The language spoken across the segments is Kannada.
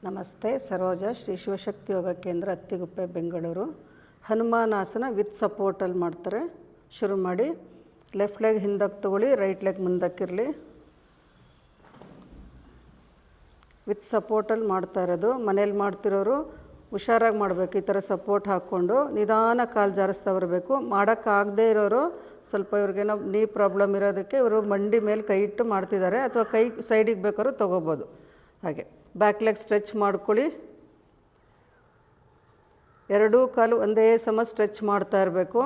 ನಮಸ್ತೆ. ಸರೋಜ, ಶ್ರೀ ಶಿವಶಕ್ತಿ ಯೋಗ ಕೇಂದ್ರ, ಅತ್ತಿಗುಪ್ಪೆ, ಬೆಂಗಳೂರು. ಹನುಮಾನಾಸನ ವಿತ್ ಸಪೋರ್ಟಲ್ಲಿ ಮಾಡ್ತಾರೆ. ಶುರು ಮಾಡಿ. ಲೆಫ್ಟ್ ಲೆಗ್ ಹಿಂದಕ್ಕೆ ತೊಗೊಳ್ಳಿ, ರೈಟ್ ಲೆಗ್ ಮುಂದಕ್ಕಿರಲಿ. ವಿತ್ ಸಪೋರ್ಟಲ್ಲಿ ಮಾಡ್ತಾ ಇರೋದು. ಮನೇಲಿ ಮಾಡ್ತಿರೋರು ಹುಷಾರಾಗಿ ಮಾಡಬೇಕು. ಈ ಥರ ಸಪೋರ್ಟ್ ಹಾಕ್ಕೊಂಡು ನಿಧಾನ ಕಾಲು ಜಾರಿಸ್ತಾ ಬರಬೇಕು. ಮಾಡೋಕ್ಕಾಗದೇ ಇರೋರು ಸ್ವಲ್ಪ ಇವ್ರಿಗೇನೋ ನೀ ಪ್ರಾಬ್ಲಮ್ ಇರೋದಕ್ಕೆ ಇವರು ಮಂಡಿ ಮೇಲೆ ಕೈ ಇಟ್ಟು ಮಾಡ್ತಿದ್ದಾರೆ, ಅಥವಾ ಕೈ ಸೈಡಿಗೆ ಬೇಕಾದ್ರೂ ತೊಗೋಬೋದು. ಹಾಗೆ ಬ್ಯಾಕ್ ಲೆಗ್ ಸ್ಟ್ರೆಚ್ ಮಾಡ್ಕೊಳ್ಳಿ. ಎರಡೂ ಕಾಲು ಒಂದೇ ಸಮ ಸ್ಟ್ರೆಚ್ ಮಾಡ್ತಾ ಇರಬೇಕು.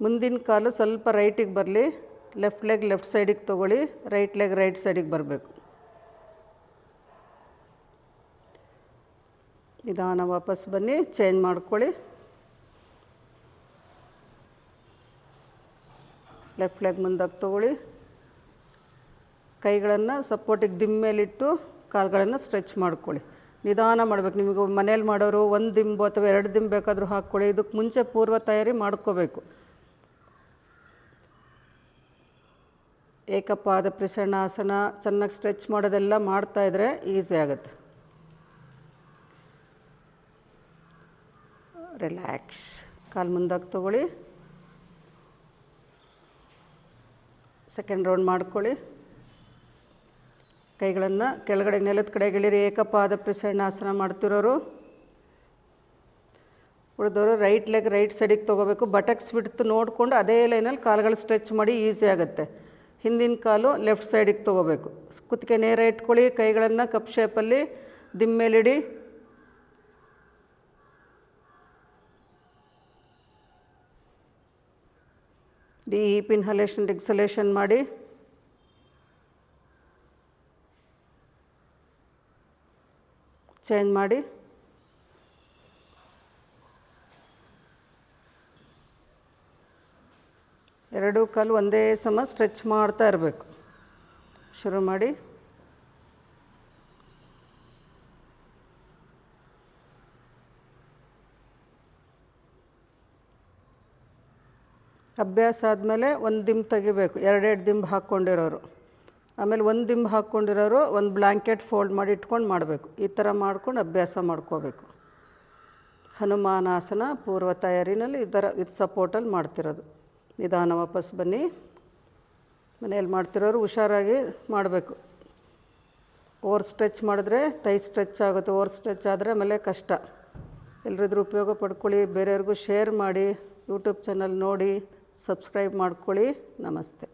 ಮುಂದಿನ ಕಾಲು ಸ್ವಲ್ಪ ರೈಟಿಗೆ ಬರಲಿ. ಲೆಫ್ಟ್ ಲೆಗ್ ಲೆಫ್ಟ್ ಸೈಡಿಗೆ ತೊಗೊಳ್ಳಿ, ರೈಟ್ ಲೆಗ್ ರೈಟ್ ಸೈಡಿಗೆ ಬರಬೇಕು. ನಿಧಾನ ವಾಪಸ್ ಬನ್ನಿ, ಚೇಂಜ್ ಮಾಡ್ಕೊಳ್ಳಿ. ಲೆಫ್ಟ್ ಲೆಗ್ ಮುಂದಕ್ಕೆ ತೊಗೊಳ್ಳಿ. ಕೈಗಳನ್ನು ಸಪೋರ್ಟಿಗೆ ದಿಂಬು ಮೇಲಿಟ್ಟು ಕಾಲುಗಳನ್ನು ಸ್ಟ್ರೆಚ್ ಮಾಡ್ಕೊಳ್ಳಿ. ನಿಧಾನ ಮಾಡಬೇಕು. ನಿಮಗೆ ಮನೇಲಿ ಮಾಡೋರು ಒಂದು ದಿಂಬು ಅಥವಾ 2 ದಿಂಬು ಬೇಕಾದರೂ ಹಾಕ್ಕೊಳ್ಳಿ. ಇದಕ್ಕೆ ಮುಂಚೆ ಪೂರ್ವ ತಯಾರಿ ಮಾಡ್ಕೋಬೇಕು. ಏಕಪಾದ ಪ್ರಸನ್ನಾಸನ ಚೆನ್ನಾಗಿ ಸ್ಟ್ರೆಚ್ ಮಾಡೋದೆಲ್ಲ ಮಾಡ್ತಾಯಿದ್ರೆ ಈಸಿ ಆಗುತ್ತೆ. ರಿಲ್ಯಾಕ್ಸ್. ಕಾಲು ಮುಂದಕ್ಕೆ ತೊಗೊಳ್ಳಿ. ಸೆಕೆಂಡ್ ರೌಂಡ್ ಮಾಡ್ಕೊಳ್ಳಿ. ಕೈಗಳನ್ನು ಕೆಳಗಡೆ ನೆಲದ ಕಡೆಗೆ ಇಳಿರಿ. ಏಕಪಾದ ಪ್ರಸನ್ನಾಸನ ಮಾಡ್ತಿರೋರು. ಉಳಿದವರು ರೈಟ್ ಲೆಗ್ ರೈಟ್ ಸೈಡಿಗೆ ತೊಗೋಬೇಕು. ಬಟಕ್ಸ್ ಬಿಡ್ತು ನೋಡಿಕೊಂಡು ಅದೇ ಲೈನಲ್ಲಿ ಕಾಲುಗಳು ಸ್ಟ್ರೆಚ್ ಮಾಡಿ ಈಸಿ ಆಗುತ್ತೆ. ಹಿಂದಿನ ಕಾಲು ಲೆಫ್ಟ್ ಸೈಡಿಗೆ ತೊಗೋಬೇಕು. ಕುತ್ತಿಗೆ ನೇರ ಇಟ್ಕೊಳ್ಳಿ. ಕೈಗಳನ್ನು ಕಪ್ ಶೇಪಲ್ಲಿ ದಿಂಬು ಮೇಲಿಡಿ. ಡೀಪ್ ಇನ್ಹಲೇಷನ್ ಎಕ್ಸಲೇಷನ್ ಮಾಡಿ. ಚೇಂಜ್ ಮಾಡಿ. ಎರಡೂ ಕಾಲು ಒಂದೇ ಸಮ ಸ್ಟ್ರೆಚ್ ಮಾಡ್ತಾ ಇರಬೇಕು. ಶುರು ಮಾಡಿ. ಅಭ್ಯಾಸ ಆದಮೇಲೆ ಒಂದು ದಿಂಬು ತೆಗಿಬೇಕು. 2 ದಿಂಬು ಹಾಕ್ಕೊಂಡಿರೋರು. ಆಮೇಲೆ ಒಂದು ದಿಂಬು ಹಾಕ್ಕೊಂಡಿರೋರು ಒಂದು ಬ್ಲ್ಯಾಂಕೆಟ್ ಫೋಲ್ಡ್ ಮಾಡಿ ಇಟ್ಕೊಂಡು ಮಾಡಬೇಕು. ಈ ಥರ ಮಾಡ್ಕೊಂಡು ಅಭ್ಯಾಸ ಮಾಡ್ಕೋಬೇಕು. ಹನುಮಾನಾಸನ ಪೂರ್ವ ತಯಾರಿನಲ್ಲಿ ಈ ಥರ ವಿತ್ ಸಪೋರ್ಟಲ್ಲಿ ಮಾಡ್ತಿರೋದು. ನಿಧಾನ ವಾಪಸ್ ಬನ್ನಿ. ಮನೆಯಲ್ಲಿ ಮಾಡ್ತಿರೋರು ಹುಷಾರಾಗಿ ಮಾಡಬೇಕು. ಓವರ್ ಸ್ಟ್ರೆಚ್ ಮಾಡಿದ್ರೆ ಥೈ ಸ್ಟ್ರೆಚ್ ಆಗುತ್ತೆ. ಓವರ್ ಸ್ಟ್ರೆಚ್ ಆದರೆ ಆಮೇಲೆ ಕಷ್ಟ. ಎಲ್ಲರಿದ್ರೂ ಉಪಯೋಗ ಪಡ್ಕೊಳ್ಳಿ. ಬೇರೆಯವ್ರಿಗೂ ಶೇರ್ ಮಾಡಿ. ಯೂಟ್ಯೂಬ್ ಚಾನಲ್ ನೋಡಿ ಸಬ್ಸ್ಕ್ರೈಬ್ ಮಾಡ್ಕೊಳ್ಳಿ. ನಮಸ್ತೆ.